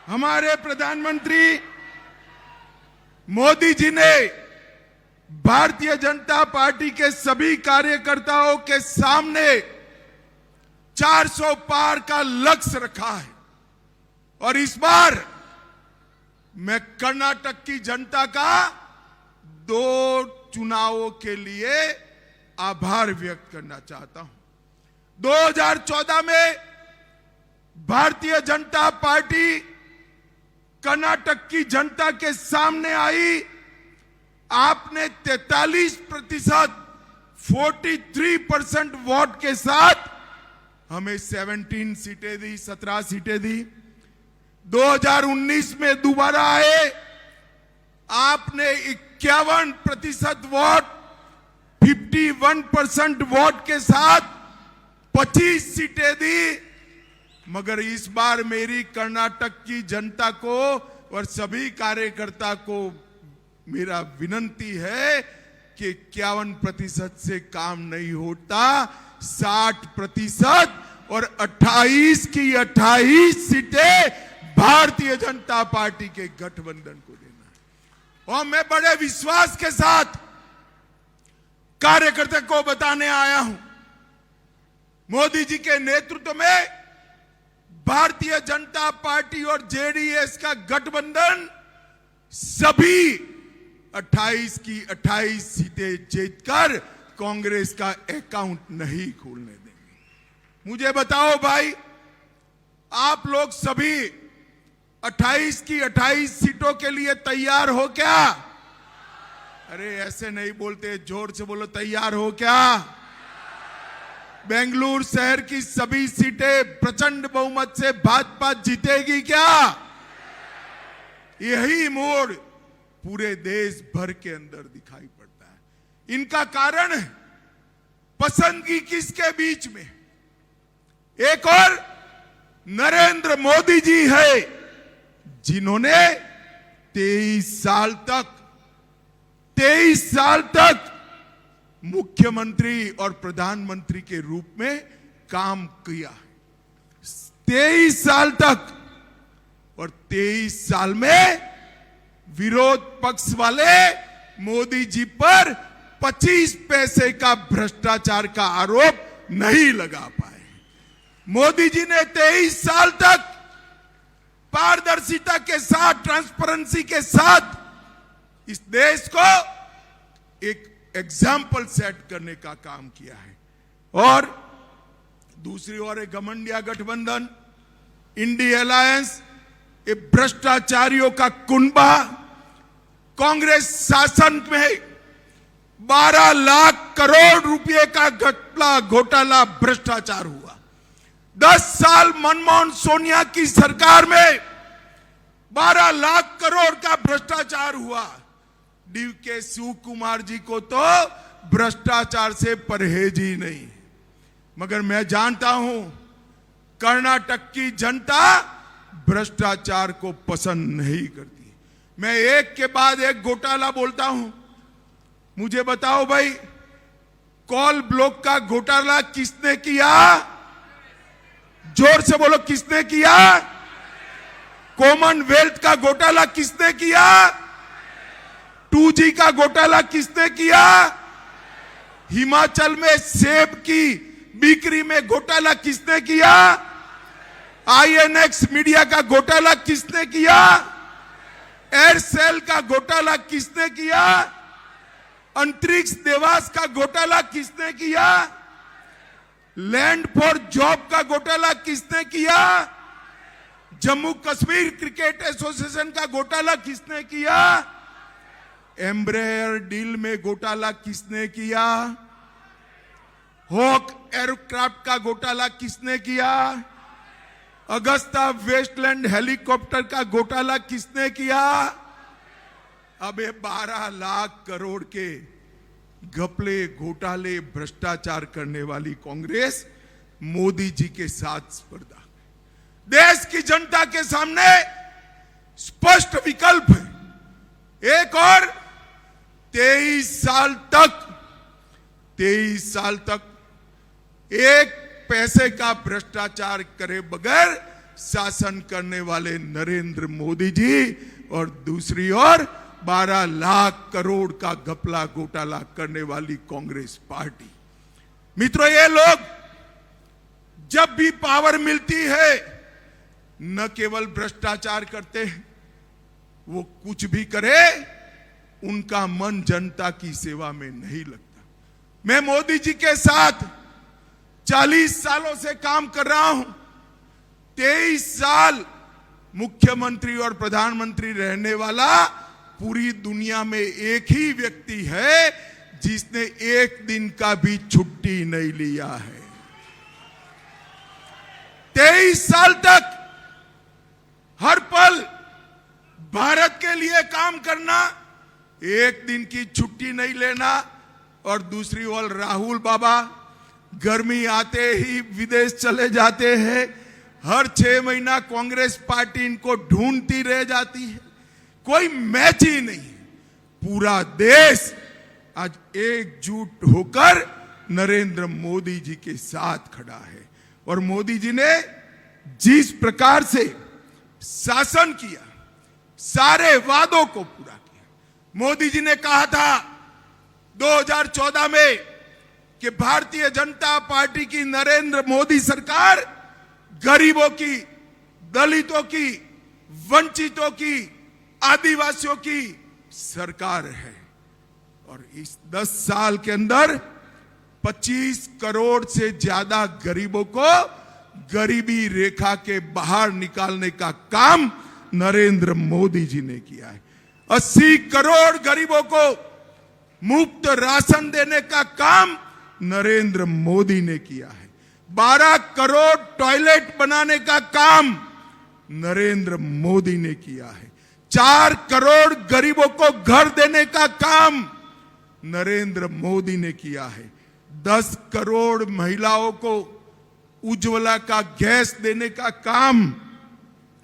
हमारे प्रधानमंत्री मोदी जी ने भारतीय जनता पार्टी के सभी कार्यकर्ताओं के सामने 400 पार का लक्ष्य रखा है और इस बार मैं कर्नाटक की जनता का 2 चुनावों के लिए आभार व्यक्त करना चाहता हूं। 2014 में भारतीय जनता पार्टी कर्नाटक की जनता के सामने आई। आपने 43%, 43% वोट के साथ हमें 17 सीटें दी, 17 सीटें दी। 2019 में दोबारा आए, आपने 51% वोट, 51% वोट के साथ 25 सीटें दी। मगर इस बार मेरी कर्नाटक की जनता को और सभी कार्यकर्ता को मेरा विनंती है कि 51% से काम नहीं होता, 60% और 28 की 28 सीटें भारतीय जनता पार्टी के गठबंधन को देना है। और मैं बड़े विश्वास के साथ कार्यकर्ता को बताने आया हूं, मोदी जी के नेतृत्व में भारतीय जनता पार्टी और जेडीएस का गठबंधन सभी 28 की 28 सीटें जीतकर कांग्रेस का अकाउंट नहीं खोलने देंगे। मुझे बताओ भाई, आप लोग सभी 28 की 28 सीटों के लिए तैयार हो क्या? अरे ऐसे नहीं बोलते, जोर से बोलो, तैयार हो क्या? बेंगलुरु शहर की सभी सीटें प्रचंड बहुमत से भाजपा जीतेगी क्या? यही मोड़ पूरे देश भर के अंदर दिखाई पड़ता है। इनका कारण है पसंदगी किसके बीच में? एक और नरेंद्र मोदी जी है, जिन्होंने 23 साल तक मुख्यमंत्री और प्रधानमंत्री के रूप में काम किया। 23 साल तक, और 23 साल में विरोध पक्ष वाले मोदी जी पर 25 पैसे का भ्रष्टाचार का आरोप नहीं लगा पाए। मोदी जी ने 23 साल तक पारदर्शिता के साथ, ट्रांसपेरेंसी के साथ इस देश को एक एग्जाम्पल सेट करने का काम किया है। और दूसरी ओर एक घमंडिया गठबंधन, इंडी अलायंस, ये भ्रष्टाचारियों का कुनबा। कांग्रेस शासन में 12 लाख करोड़ रुपए का घोटाला भ्रष्टाचार हुआ। 10 साल मनमोहन सोनिया की सरकार में 12 लाख करोड़ का भ्रष्टाचार हुआ। डीके शिव कुमार जी को तो भ्रष्टाचार से परहेज ही नहीं। मगर मैं जानता हूं कर्नाटक की जनता भ्रष्टाचार को पसंद नहीं करती। मैं एक के बाद एक घोटाला बोलता हूं। मुझे बताओ भाई, कोल ब्लॉक का घोटाला किसने किया? जोर से बोलो, किसने किया? कॉमनवेल्थ का घोटाला किसने किया? 2G का घोटाला किसने किया? हिमाचल में सेब की बिक्री में घोटाला किसने किया? INX मीडिया का घोटाला किसने किया? एयरसेल का घोटाला किसने किया? अंतरिक्ष देवास का घोटाला किसने किया? लैंड फॉर जॉब का घोटाला किसने किया? जम्मू कश्मीर क्रिकेट एसोसिएशन का घोटाला किसने किया? एम्ब्रेयर डील में घोटाला किसने किया? हॉक एयरक्राफ्ट का घोटाला किसने किया? अगस्ता वेस्टलैंड हेलीकॉप्टर का घोटाला किसने किया? अब ये 12 लाख करोड़ के घपले, घोटाले, भ्रष्टाचार करने वाली कांग्रेस मोदी जी के साथ स्पर्धा। देश की जनता के सामने स्पष्ट विकल्प है। एक और 23 साल तक एक पैसे का भ्रष्टाचार करे बगैर शासन करने वाले नरेंद्र मोदी जी और दूसरी ओर 12 लाख करोड़ का घपला घोटाला करने वाली कांग्रेस पार्टी। मित्रों, ये लोग जब भी पावर मिलती है न केवल भ्रष्टाचार करते हैं, वो कुछ भी करे उनका मन जनता की सेवा में नहीं लगता। मैं मोदी जी के साथ 40 सालों से काम कर रहा हूं। 23 साल मुख्यमंत्री और प्रधानमंत्री रहने वाला पूरी दुनिया में एक ही व्यक्ति है जिसने एक दिन का भी छुट्टी नहीं लिया है। 23 साल तक हर पल भारत के लिए काम करना, एक दिन की छुट्टी नहीं लेना। और दूसरी ओर राहुल बाबा गर्मी आते ही विदेश चले जाते हैं। हर 6 महीना कांग्रेस पार्टी इनको ढूंढती रह जाती है। कोई मैच ही नहीं है। पूरा देश आज एकजुट होकर नरेंद्र मोदी जी के साथ खड़ा है। और मोदी जी ने जिस प्रकार से शासन किया, सारे वादों को पूरा किया। मोदी जी ने कहा था 2014 में कि भारतीय जनता पार्टी की नरेंद्र मोदी सरकार गरीबों की, दलितों की, वंचितों की, आदिवासियों की सरकार है। और इस 10 साल के अंदर 25 करोड़ से ज्यादा गरीबों को गरीबी रेखा के बाहर निकालने का काम नरेंद्र मोदी जी ने किया है। 80 करोड़ गरीबों को मुफ्त राशन देने का काम नरेंद्र मोदी ने किया है। 12 करोड़ टॉयलेट बनाने का काम नरेंद्र मोदी ने किया है। 4 करोड़ गरीबों को घर देने का काम नरेंद्र मोदी ने किया है। 10 करोड़ महिलाओं को उज्ज्वला का गैस देने का काम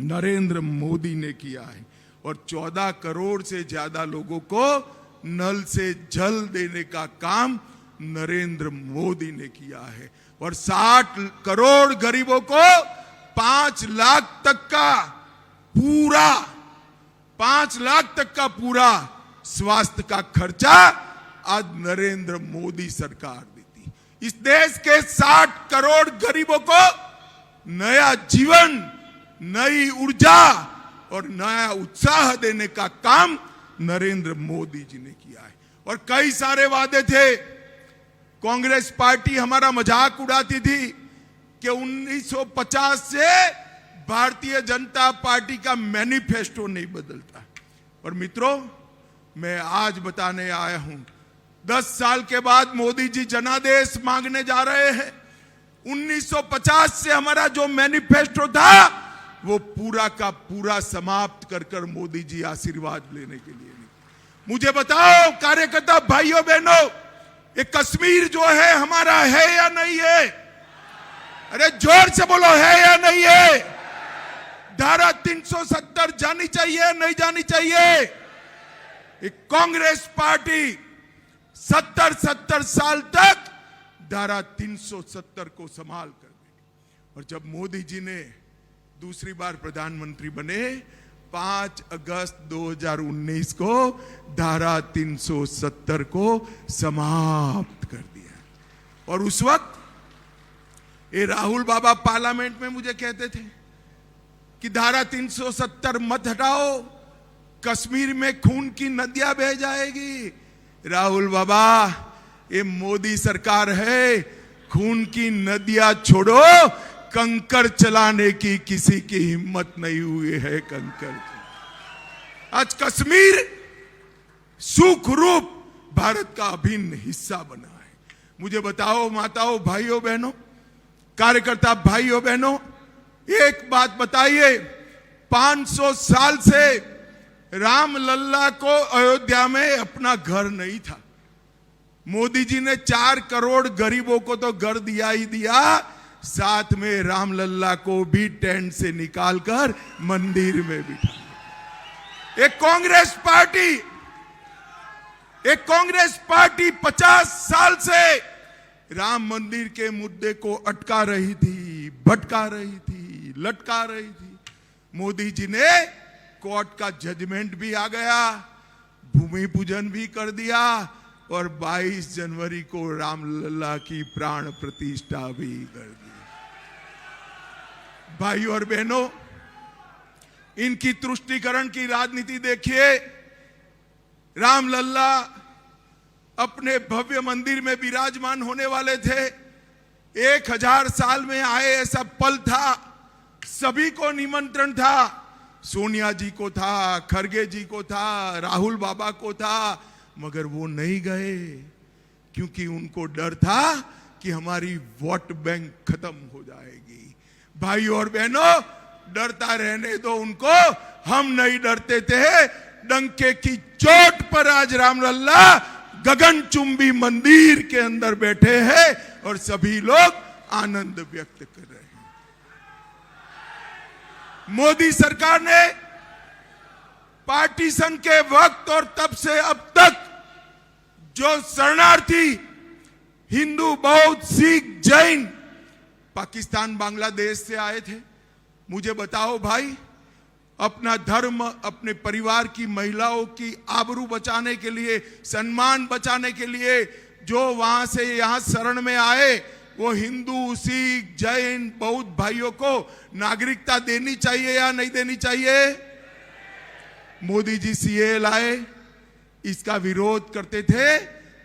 नरेंद्र मोदी ने किया है। और 14 करोड़ से ज्यादा लोगों को नल से जल देने का काम नरेंद्र मोदी ने किया है। और 60 करोड़ गरीबों को 5 लाख तक का पूरा 5 लाख तक का पूरा स्वास्थ्य का खर्चा आज नरेंद्र मोदी सरकार देती। इस देश के 60 करोड़ गरीबों को नया जीवन, नई ऊर्जा और नया उत्साह देने का काम नरेंद्र मोदी जी ने किया है। और कई सारे वादे थे। कांग्रेस पार्टी हमारा मजाक उड़ाती थी कि 1950 से भारतीय जनता पार्टी का मैनिफेस्टो नहीं बदलता। और मित्रों, मैं आज बताने आया हूं, 10 साल के बाद मोदी जी जनादेश मांगने जा रहे हैं। 1950 से हमारा जो मैनिफेस्टो था वो पूरा का पूरा समाप्त कर मोदी जी आशीर्वाद लेने के लिए नहीं। मुझे बताओ कार्यकर्ता भाइयों बहनों, ये कश्मीर जो है हमारा है या नहीं है? अरे जोर से बोलो, है या नहीं है? धारा 370 जानी चाहिए, नहीं जानी चाहिए? एक कांग्रेस पार्टी 70 साल तक धारा 370 को संभाल कर देगी। और जब मोदी जी ने दूसरी बार प्रधानमंत्री बने 5 अगस्त 2019 को धारा 370 को समाप्त कर दिया। और उस वक्त ये राहुल बाबा पार्लियामेंट में मुझे कहते थे कि धारा 370 मत हटाओ, कश्मीर में खून की नदियां बह जाएगी। राहुल बाबा, ये मोदी सरकार है, खून की नदियां छोड़ो, कंकर चलाने की किसी की हिम्मत नहीं हुई है। कंकर आज कश्मीर सुखरूप भारत का अभिन्न हिस्सा बना है। मुझे बताओ माताओं, भाइयों बहनों, कार्यकर्ता भाइयों बहनों, एक बात बताइए, 500 साल से राम लल्ला को अयोध्या में अपना घर नहीं था। मोदी जी ने 4 करोड़ गरीबों को तो घर दिया ही दिया, साथ में राम लल्ला को भी टेंट से निकालकर मंदिर में बिठा। एक कांग्रेस पार्टी 50 साल से राम मंदिर के मुद्दे को अटका रही थी, भटका रही थी, लटका रही थी। मोदी जी ने कोर्ट का जजमेंट भी आ गया, भूमि पूजन भी कर दिया और 22 जनवरी को रामलला की प्राण प्रतिष्ठा भी कर दी। भाइयों और बहनों, इनकी तुष्टीकरण की राजनीति देखिए। रामलला अपने भव्य मंदिर में विराजमान होने वाले थे। 1000 साल में आए ऐसा पल था, सभी को निमंत्रण था। सोनिया जी को था, खरगे जी को था, राहुल बाबा को था, मगर वो नहीं गए क्योंकि उनको डर था कि हमारी वोट बैंक खत्म हो जाएगी। भाइयों और बहनों, डरता रहने दो उनको, हम नहीं डरते थे। डंके की चोट पर आज रामलला गगनचुंबी मंदिर के अंदर बैठे हैं और सभी लोग आनंद व्यक्त कर रहे हैं। मोदी सरकार ने पार्टीशन के वक्त और तब से अब तक जो शरणार्थी हिंदू, बौद्ध, सिख, जैन पाकिस्तान, बांग्लादेश से आए थे, मुझे बताओ भाई, अपना धर्म, अपने परिवार की महिलाओं की आबरू बचाने के लिए, सम्मान बचाने के लिए जो वहां से यहां शरण में आए, वो हिंदू, सिख, जैन, बौद्ध भाइयों को नागरिकता देनी चाहिए या नहीं देनी चाहिए? मोदी जी सीए लाए, इसका विरोध करते थे,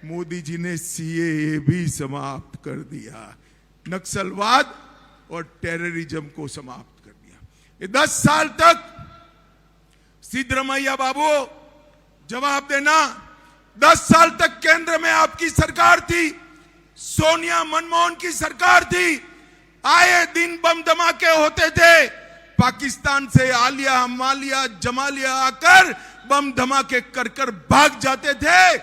मोदी जी ने सीए भी समाप्त कर दिया, नक्सलवाद और टेररिज्म को समाप्त कर दिया। ये 10 साल तक सिद्धरमैया बाबू जवाब देना, 10 साल तक केंद्र में आपकी सरकार थी, सोनिया मनमोहन की सरकार थी, आए दिन बम धमाके होते थे। पाकिस्तान से आलिया, मालिया, जमालिया आकर बम धमाके कर भाग जाते थे।